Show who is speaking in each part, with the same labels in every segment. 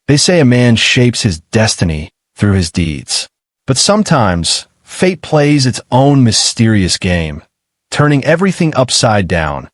Speaker 1: They say a man shapes his destiny through his deeds. But sometimes, fate plays its own mysterious game, turning everything upside down,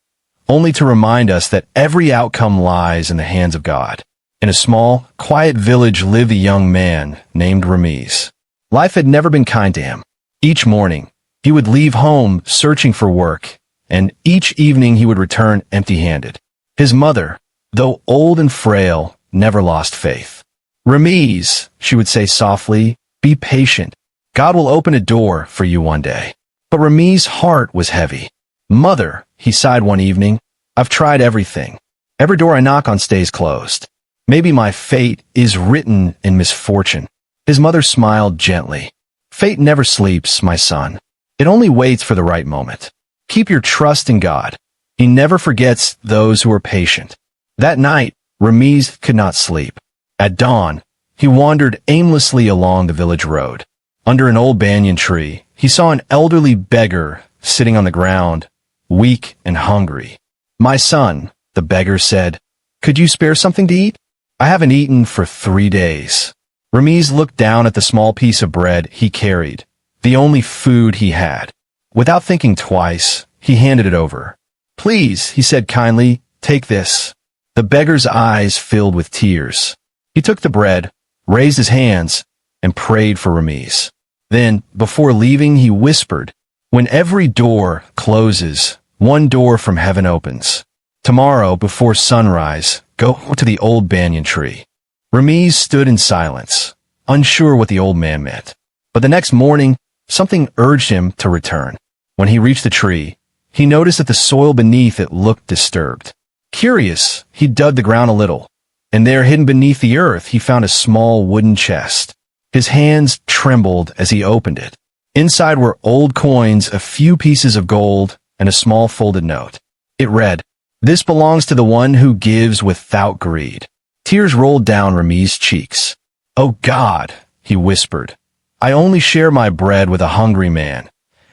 Speaker 1: only to remind us that every outcome lies in the hands of God. In a small, quiet village lived a young man named Rameez. Life had never been kind to him. Each morning, he would leave home searching for work, and each evening he would return empty-handed. His mother, though old and frail, never lost faith. "Rameez," she would say softly, "be patient. God will open a door for you one day." But Rameez's heart was heavy. "Mother," he sighed one evening, "I've tried everything. Every door I knock on stays closed. Maybe my fate is written in misfortune." His mother smiled gently. "Fate never sleeps, my son. It only waits for the right moment. Keep your trust in God. He never forgets those who are patient." That night, Rameez could not sleep. At dawn, he wandered aimlessly along the village road. Under an old banyan tree, he saw an elderly beggar sitting on the ground, weak and hungry. "My son," the beggar said, "could you spare something to eat? I haven't eaten for 3 days." Rameez looked down at the small piece of bread he carried, the only food he had. Without thinking twice, he handed it over. "Please," he said kindly, "take this." The beggar's eyes filled with tears. He took the bread, raised his hands, and prayed for Rameez. Then, before leaving, he whispered, "When every door closes, one door from heaven opens. Tomorrow, before sunrise, go to the old banyan tree." Rameez stood in silence, unsure what the old man meant. But the next morning, something urged him to return. When he reached the tree, he noticed that the soil beneath it looked disturbed. Curious, he dug the ground a little, and there, hidden beneath the earth, he found a small wooden chest. His hands trembled as he opened it. Inside were old coins, a few pieces of gold, and a small folded note. It read, "This belongs to the one who gives without greed." Tears rolled down Rameez's cheeks. "Oh God," he whispered, "I only share my bread with a hungry man,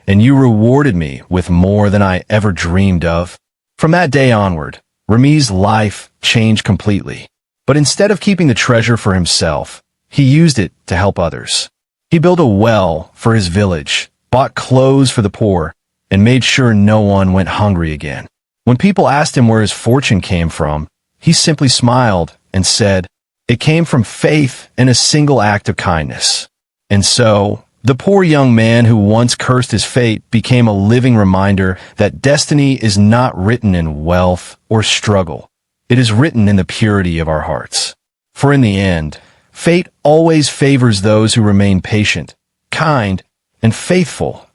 Speaker 1: and you rewarded me with more than I ever dreamed of." From that day onward, Rameez's life changed completely. But instead of keeping the treasure for himself, he used it to help others. He built a well for his village, bought clothes for the poor, and made sure no one went hungry again. When people asked him where his fortune came from, he simply smiled and said, "It came from faith and a single act of kindness." And so, the poor young man who once cursed his fate became a living reminder that destiny is not written in wealth or struggle. It is written in the purity of our hearts. For in the end, fate always favors those who remain patient, kind, and faithful.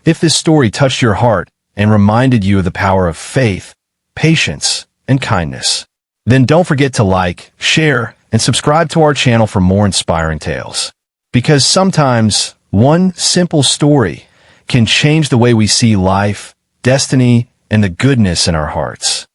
Speaker 1: If this story touched your heart and reminded you of the power of faith, patience, and kindness, then don't forget to like, share, and subscribe to our channel for more inspiring tales. Because sometimes one simple story can change the way we see life, destiny, and the goodness in our hearts.